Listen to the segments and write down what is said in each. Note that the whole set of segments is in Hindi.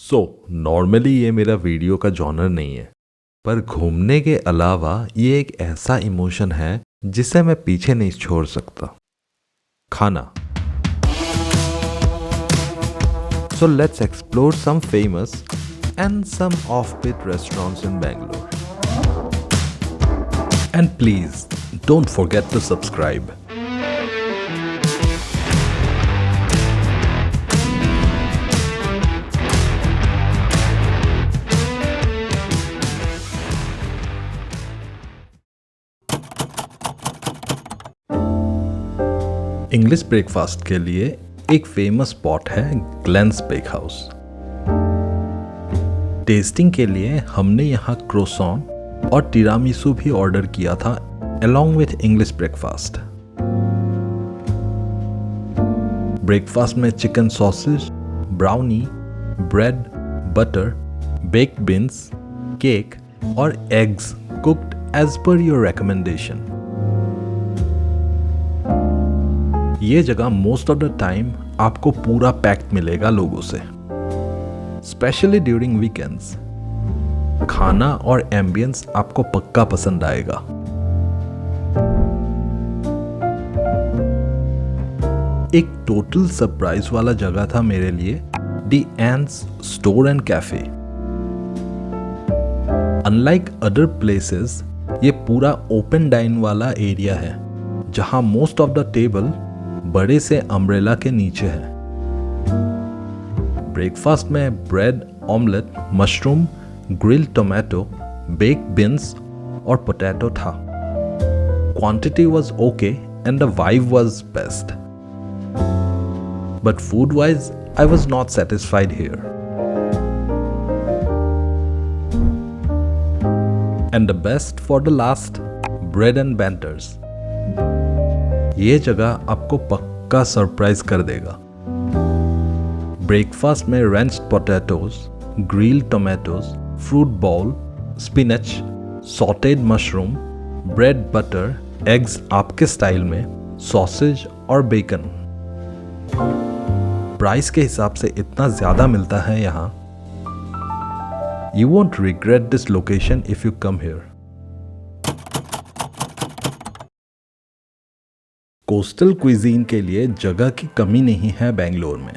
नॉर्मली ये मेरा वीडियो का जॉनर नहीं है, पर घूमने के अलावा ये एक ऐसा इमोशन है जिसे मैं पीछे नहीं छोड़ सकता। खाना। So let's explore some famous and some offbeat restaurants in Bangalore. And please don't forget to subscribe. English breakfast के लिए एक फेमस स्पॉट है ग्लेन्स बेक हाउस। टेस्टिंग के लिए हमने यहाँ क्रोसॉन और टिरामिसू भी ऑर्डर किया था along with English breakfast. Breakfast में chicken sausage, brownie, bread, butter, baked beans, cake और eggs cooked as per your recommendation. ये जगह मोस्ट ऑफ द टाइम आपको पूरा पैक्ड मिलेगा लोगों से, स्पेशली ड्यूरिंग वीकेंड्स। खाना और एम्बियंस आपको पक्का पसंद आएगा। एक टोटल सरप्राइज वाला जगह था मेरे लिए the ends store and cafe. Unlike other places, ये पूरा ओपन डाइन वाला एरिया है जहां मोस्ट ऑफ द टेबल बड़े से अम्ब्रेला के नीचे है। ब्रेकफास्ट में bread, omelette, mushroom, grilled tomato, baked beans और पोटैटो था। Quantity was okay and the vibe was best, but food wise I was not satisfied here. And the best for the last, bread and banters. ये जगह आपको पक्का सरप्राइज कर देगा। ब्रेकफास्ट में ranched potatoes, grilled tomatoes, fruit bowl, spinach, sauteed mushroom, bread, butter, eggs आपके स्टाइल में, सॉसेज और बेकन। प्राइस के हिसाब से इतना ज्यादा मिलता है यहाँ। You won't regret this location if you come here. Coastal cuisine के लिए जगह की कमी नहीं है बेंगलोर में,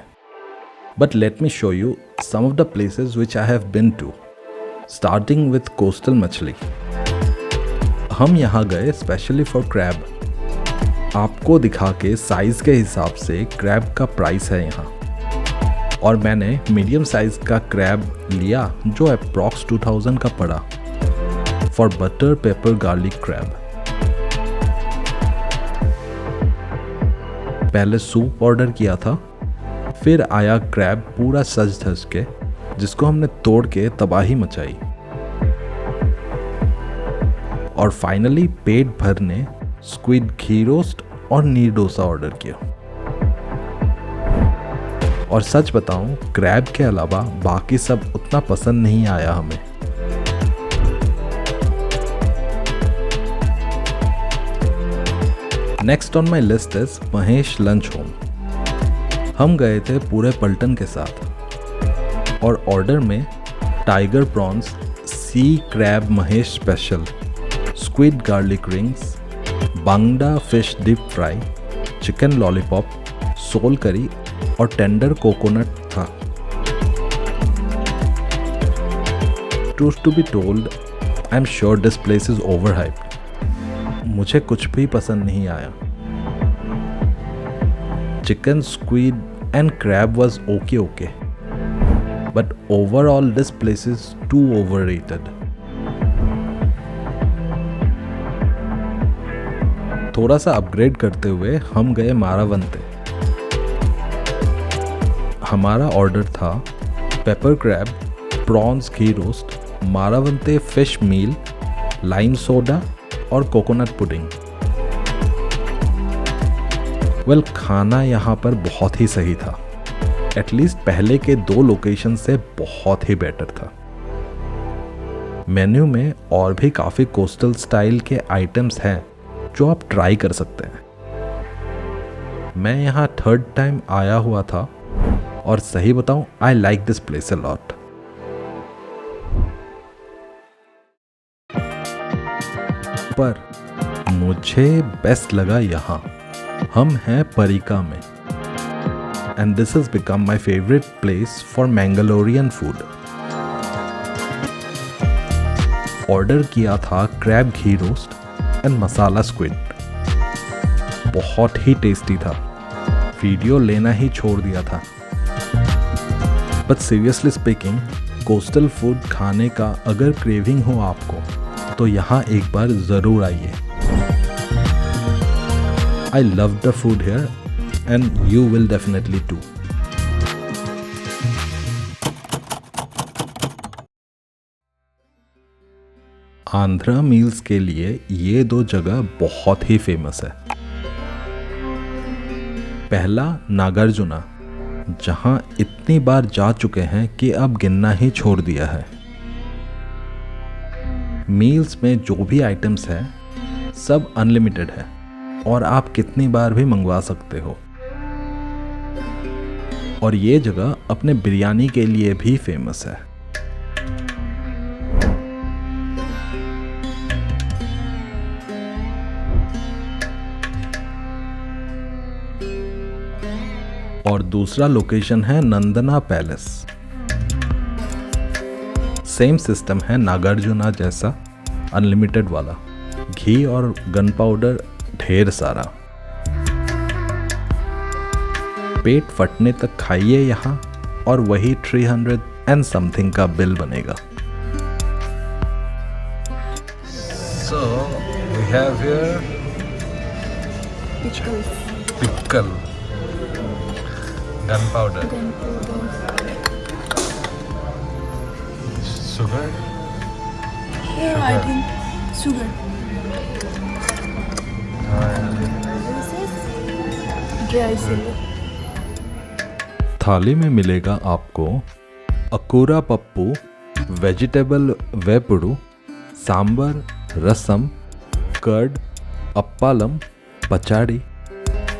but let me show you some of the places which I have been to, starting with coastal मछली। हम यहाँ गए स्पेशली फॉर क्रैब। आपको दिखा के साइज के हिसाब से क्रैब का प्राइस है यहाँ, और मैंने मीडियम साइज का क्रैब लिया जो अप्रॉक्स 2000 का पड़ा for butter paper garlic crab. पहले सूप ऑर्डर किया था, फिर आया क्रैब पूरा सज धज के, जिसको हमने तोड़ के तबाही मचाई, और फाइनली पेट भरने स्क्विड घी रोस्ट और नीर डोसा ऑर्डर किया। और सच बताऊं, क्रैब के अलावा बाकी सब उतना पसंद नहीं आया हमें। Next on my list is Mahesh lunch home. हम गए थे पूरे पल्टन के साथ, और ऑर्डर में tiger prawns, sea crab Mahesh special, squid garlic rings, bangda fish deep fry, chicken lollipop, sol curry और टेंडर कोकोनट था। Truth to be told, I am sure this place is overhyped. मुझे कुछ भी पसंद नहीं आया। Chicken, squid and crab was okay, but overall this place is too overrated. थोड़ा सा अपग्रेड करते हुए हम गए मारावंते। हमारा ऑर्डर था पेपर क्रैब, प्रॉन्स घी रोस्ट, मारावंते फिश मील, लाइम सोडा और कोकोनट पुडिंग। खाना यहाँ पर बहुत ही सही था। एटलीस्ट पहले के 2 लोकेशन से बहुत ही बेटर था। मेन्यू में और भी काफ़ी कोस्टल स्टाइल के आइटम्स हैं जो आप ट्राई कर सकते हैं। मैं यहाँ 3rd टाइम आया हुआ था, और सही बताऊँ, I like this place a lot. पर मुझे बेस्ट लगा यहाँ। हम हैं परिका में and this has become my favourite place for Mangalorean food. Order किया था crab ghee roast and masala squid, बहुत ही टेस्टी था। वीडियो लेना ही छोड़ दिया था। But seriously speaking, coastal food खाने का अगर क्रेविंग हो आपको तो यहाँ एक बार ज़रूर आइए। I love the food here and you will definitely too. Andhra meals के लिए ये दो जगह बहुत ही फेमस है। पहला नागार्जुना, जहां इतनी बार जा चुके हैं कि अब गिनना ही छोड़ दिया है। मील्स में जो भी आइटम्स हैं सब अनलिमिटेड है और आप कितनी बार भी मंगवा सकते हो। और ये जगह अपने बिरयानी के लिए भी फेमस है। और दूसरा लोकेशन है नंदना पैलेस। सेम सिस्टम है नागार्जुना जैसा, अनलिमिटेड वाला, घी और गन पाउडर ढेर सारा। पेट फटने तक खाइए यहाँ और वही 300 and something का बिल बनेगा। So we have here pickle, gunpowder, sugar. Yeah, I think sugar. Dry chili. थाली में मिलेगा आपको akura pappu, vegetable vepudu, sambar, rasam, curd, appalam, pachadi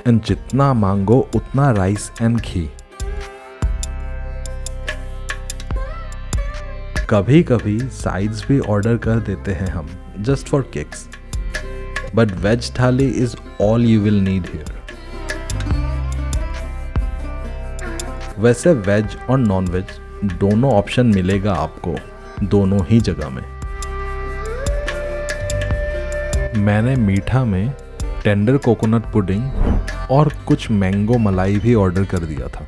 and जितना मांगो उतना राइस एंड घी। कभी कभी साइड्स भी ऑर्डर कर देते हैं हम, just for kicks. But veg thali is all you will need here. वैसे वेज और नॉन वेज दोनों ऑप्शन मिलेगा आपको दोनों ही जगह में। मैंने मीठा में टेंडर कोकोनट पुडिंग और कुछ मैंगो मलाई भी ऑर्डर कर दिया था।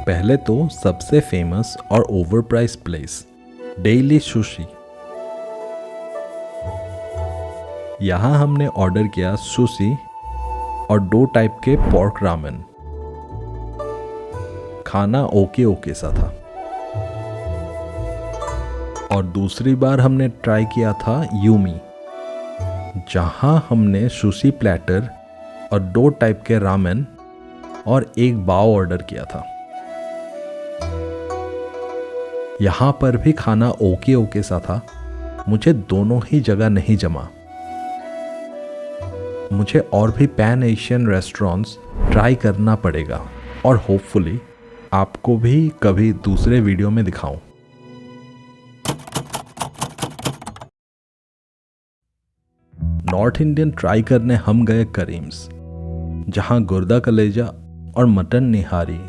पहले तो सबसे फेमस और ओवरप्राइस प्लेस डेली सुशी। यहाँ हमने ऑर्डर किया सुशी और 2 टाइप के पोर्क रामेन। खाना ओके ओके सा था। और दूसरी बार हमने ट्राई किया था यूमी, जहाँ हमने सुशी प्लेटर और 2 टाइप के रामेन और 1 बाओ ऑर्डर किया था। यहाँ पर भी खाना ओके ओके सा था। मुझे दोनों ही जगह नहीं जमा। मुझे और भी पैन एशियन रेस्टोरेंट्स ट्राई करना पड़ेगा और होपफुली आपको भी कभी दूसरे वीडियो में दिखाऊं। नॉर्थ इंडियन ट्राई करने हम गए करीम्स, जहां गुर्दा कलेजा और मटन निहारी,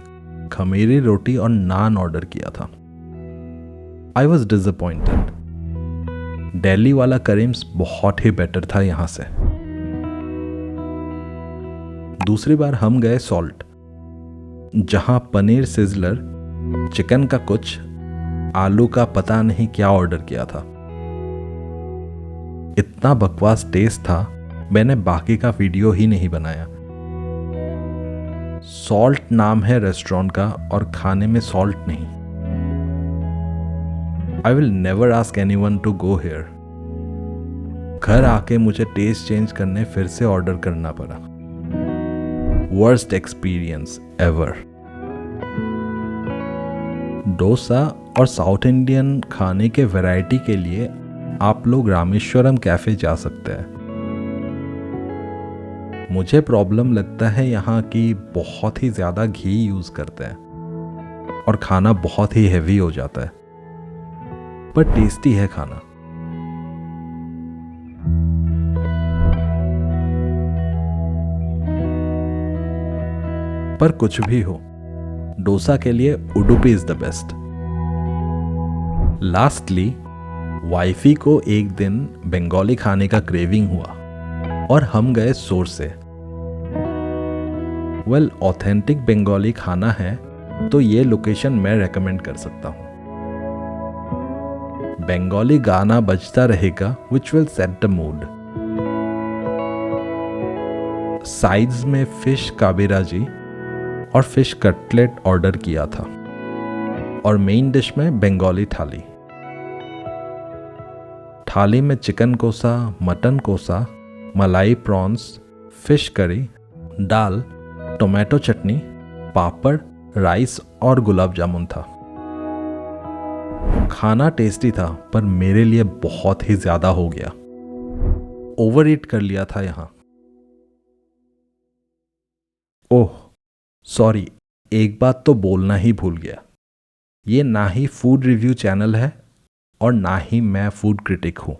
खमीरी रोटी और नान ऑर्डर किया था। I was disappointed. दिल्ली वाला करीम्स बहुत ही बेटर था यहां से। दूसरी बार हम गए सॉल्ट, जहां पनीर सिजलर, चिकन का कुछ, आलू का पता नहीं क्या ऑर्डर किया था। इतना बकवास टेस्ट था, मैंने बाकी का वीडियो ही नहीं बनाया। सॉल्ट नाम है रेस्टोरेंट का और खाने में सॉल्ट नहीं। I will never ask anyone to go here. घर आके मुझे टेस्ट चेंज करने फिर से ऑर्डर करना पड़ा। Worst experience ever. डोसा और साउथ इंडियन खाने के वैरायटी के लिए आप लोग रामेश्वरम कैफे जा सकते हैं। मुझे प्रॉब्लम लगता है यहाँ की बहुत ही ज़्यादा घी यूज़ करते हैं और खाना बहुत ही हैवी हो जाता है, पर टेस्टी है खाना। पर कुछ भी हो, डोसा के लिए Udupi is the best. Lastly, wifey को एक दिन बंगाली खाने का क्रेविंग हुआ और हम गए सोर्स से। वेल, ऑथेंटिक बंगाली खाना है तो ये लोकेशन मैं रेकमेंड कर सकता हूँ। बंगाली गाना बजता रहेगा which will set the mood. Sides में फिश काबेराजी और फिश कटलेट ऑर्डर किया था और मेन डिश में बंगाली थाली। थाली में चिकन कोसा, मटन कोसा, मलाई प्रॉन्स, फिश करी, दाल, टोमेटो चटनी, पापड़, राइस और गुलाब जामुन था। खाना टेस्टी था पर मेरे लिए बहुत ही ज्यादा हो गया। ओवर ईट कर लिया था यहाँ। ओह सॉरी, एक बात तो बोलना ही भूल गया। ये ना ही फूड रिव्यू चैनल है और ना ही मैं फूड क्रिटिक हूँ।